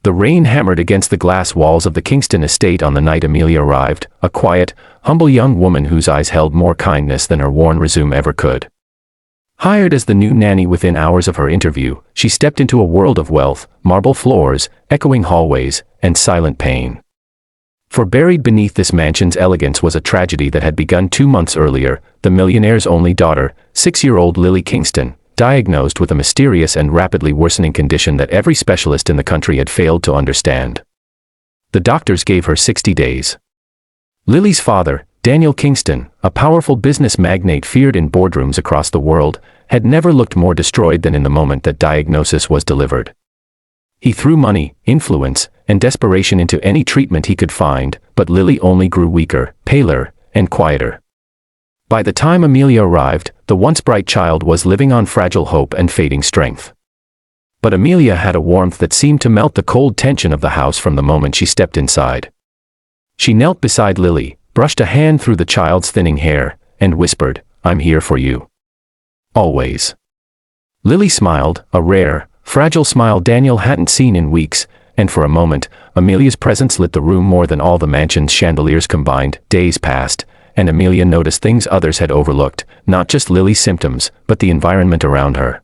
The rain hammered against the glass walls of the Kingston estate on the night Amelia arrived, a quiet, humble young woman whose eyes held more kindness than her worn resume ever could. Hired as the new nanny within hours of her interview, she stepped into a world of wealth, marble floors, echoing hallways, and silent pain. For buried beneath this mansion's elegance was a tragedy that had begun 2 months earlier. The millionaire's only daughter, 6-year-old Lily Kingston, diagnosed with a mysterious and rapidly worsening condition that every specialist in the country had failed to understand. The doctors gave her 60 days. Lily's father, Daniel Kingston, a powerful business magnate feared in boardrooms across the world, had never looked more destroyed than in the moment that diagnosis was delivered. He threw money, influence, and desperation into any treatment he could find, but Lily only grew weaker, paler, and quieter. By the time Amelia arrived, the once bright child was living on fragile hope and fading strength. But Amelia had a warmth that seemed to melt the cold tension of the house from the moment she stepped inside. She knelt beside Lily, brushed a hand through the child's thinning hair, and whispered, "I'm here for you. Always." Lily smiled, a rare, fragile smile Daniel hadn't seen in weeks, and for a moment, Amelia's presence lit the room more than all the mansion's chandeliers combined. Days passed, and Amelia noticed things others had overlooked, not just Lily's symptoms, but the environment around her.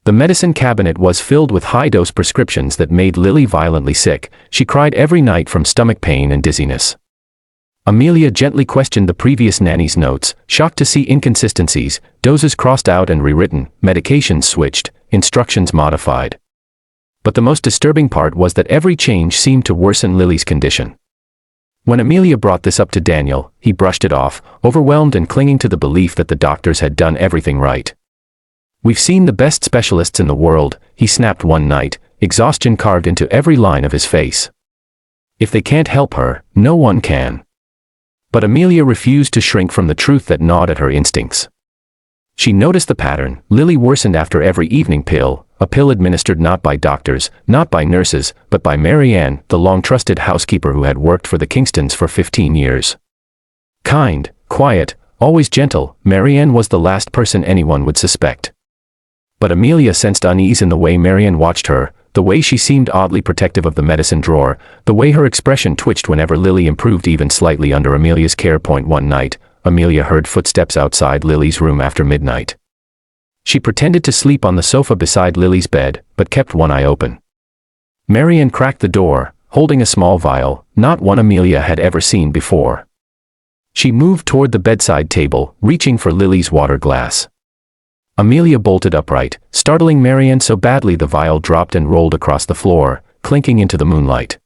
The medicine cabinet was filled with high-dose prescriptions that made Lily violently sick. She cried every night from stomach pain and dizziness. Amelia gently questioned the previous nanny's notes, shocked to see inconsistencies, doses crossed out and rewritten, medications switched, instructions modified. But the most disturbing part was that every change seemed to worsen Lily's condition. When Amelia brought this up to Daniel, he brushed it off, overwhelmed and clinging to the belief that the doctors had done everything right. "We've seen the best specialists in the world," he snapped one night, exhaustion carved into every line of his face. "If they can't help her, no one can." But Amelia refused to shrink from the truth that gnawed at her instincts. She noticed the pattern. Lily worsened after every evening pill, a pill administered not by doctors, not by nurses, but by Marianne, the long-trusted housekeeper who had worked for the Kingstons for 15 years. Kind, quiet, always gentle, Marianne was the last person anyone would suspect. But Amelia sensed unease in the way Marianne watched her, the way she seemed oddly protective of the medicine drawer, the way her expression twitched whenever Lily improved even slightly under Amelia's care. One night, Amelia heard footsteps outside Lily's room after midnight. She pretended to sleep on the sofa beside Lily's bed, but kept one eye open. Marianne cracked the door, holding a small vial, not one Amelia had ever seen before. She moved toward the bedside table, reaching for Lily's water glass. Amelia bolted upright, startling Marianne so badly the vial dropped and rolled across the floor, clinking into the moonlight.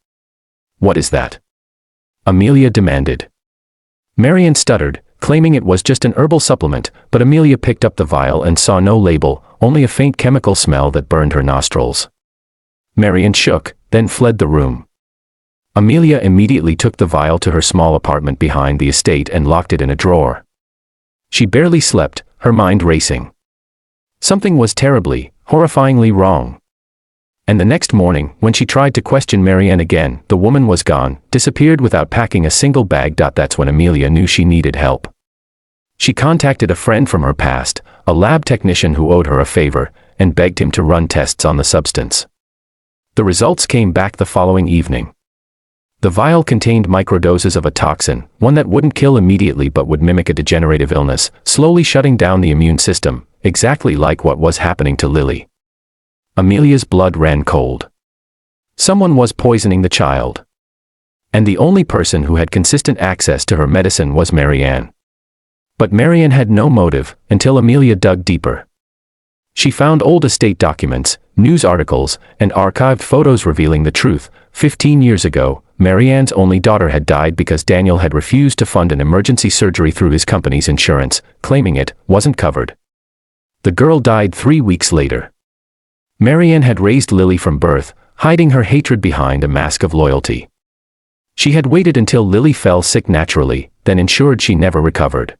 "What is that?" Amelia demanded. Marianne stuttered, claiming it was just an herbal supplement, but Amelia picked up the vial and saw no label, only a faint chemical smell that burned her nostrils. Marianne shook, then fled the room. Amelia immediately took the vial to her small apartment behind the estate and locked it in a drawer. She barely slept, her mind racing. Something was terribly, horrifyingly wrong. And the next morning, when she tried to question Marianne again, the woman was gone, disappeared without packing a single bag. That's when Amelia knew she needed help. She contacted a friend from her past, a lab technician who owed her a favor, and begged him to run tests on the substance. The results came back the following evening. The vial contained microdoses of a toxin, one that wouldn't kill immediately but would mimic a degenerative illness, slowly shutting down the immune system, exactly like what was happening to Lily. Amelia's blood ran cold. Someone was poisoning the child. And the only person who had consistent access to her medicine was Marianne. But Marianne had no motive, until Amelia dug deeper. She found old estate documents, news articles, and archived photos revealing the truth. 15 years ago, Marianne's only daughter had died because Daniel had refused to fund an emergency surgery through his company's insurance, claiming it wasn't covered. The girl died 3 weeks later. Marianne had raised Lily from birth, hiding her hatred behind a mask of loyalty. She had waited until Lily fell sick naturally, then ensured she never recovered.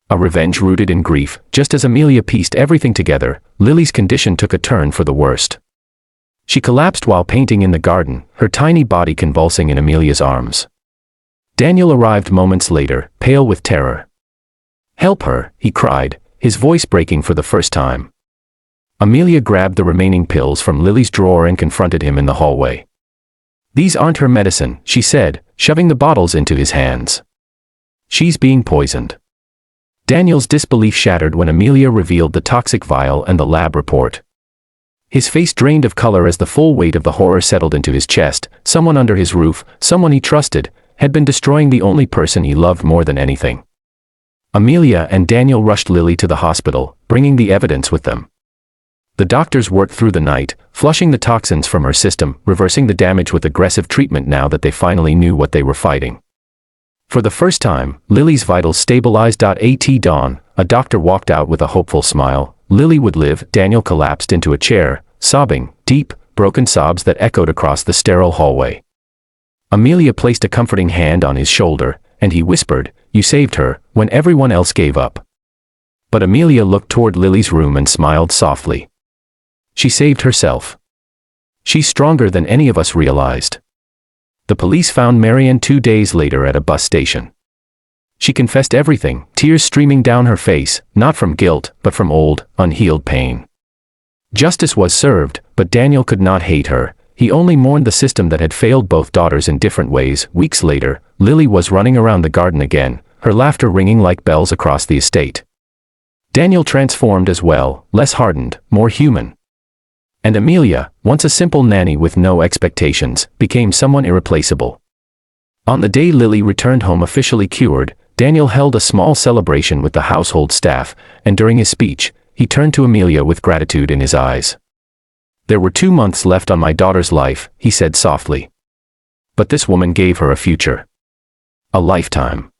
A revenge rooted in grief. Just as Amelia pieced everything together, Lily's condition took a turn for the worst. She collapsed while painting in the garden, her tiny body convulsing in Amelia's arms. Daniel arrived moments later, pale with terror. "Help her," he cried, his voice breaking for the first time. Amelia grabbed the remaining pills from Lily's drawer and confronted him in the hallway. "These aren't her medicine," she said, shoving the bottles into his hands. "She's being poisoned." Daniel's disbelief shattered when Amelia revealed the toxic vial and the lab report. His face drained of color as the full weight of the horror settled into his chest. Someone under his roof, someone he trusted, had been destroying the only person he loved more than anything. Amelia and Daniel rushed Lily to the hospital, bringing the evidence with them. The doctors worked through the night, flushing the toxins from her system, reversing the damage with aggressive treatment now that they finally knew what they were fighting. For the first time, Lily's vitals stabilized. At dawn, a doctor walked out with a hopeful smile. Lily would live. Daniel collapsed into a chair, sobbing, deep, broken sobs that echoed across the sterile hallway. Amelia placed a comforting hand on his shoulder, and he whispered, "You saved her," when everyone else gave up. But Amelia looked toward Lily's room and smiled softly. She saved herself. She's stronger than any of us realized. The police found Marianne 2 days later at a bus station. She confessed everything, tears streaming down her face, not from guilt, but from old, unhealed pain. Justice was served, but Daniel could not hate her. He only mourned the system that had failed both daughters in different ways. Weeks later, Lily was running around the garden again, her laughter ringing like bells across the estate. Daniel transformed as well, less hardened, more human. And Amelia, once a simple nanny with no expectations, became someone irreplaceable. On the day Lily returned home officially cured, Daniel held a small celebration with the household staff, and during his speech, he turned to Amelia with gratitude in his eyes. "There were 2 months left on my daughter's life," he said softly. "But this woman gave her a future. A lifetime."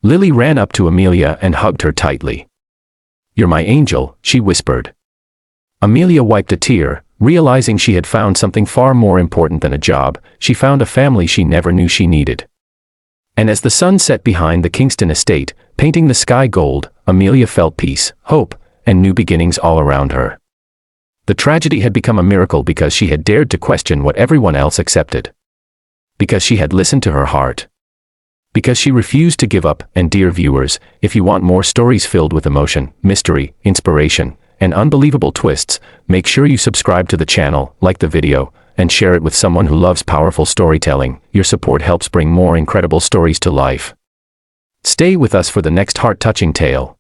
Lily ran up to Amelia and hugged her tightly. "You're my angel," she whispered. Amelia wiped a tear, realizing she had found something far more important than a job. She found a family she never knew she needed. And as the sun set behind the Kingston estate, painting the sky gold, Amelia felt peace, hope, and new beginnings all around her. The tragedy had become a miracle because she had dared to question what everyone else accepted. Because she had listened to her heart. Because she refused to give up. And dear viewers, if you want more stories filled with emotion, mystery, inspiration, and unbelievable twists, make sure you subscribe to the channel, like the video, and share it with someone who loves powerful storytelling. Your support helps bring more incredible stories to life. Stay with us for the next heart-touching tale.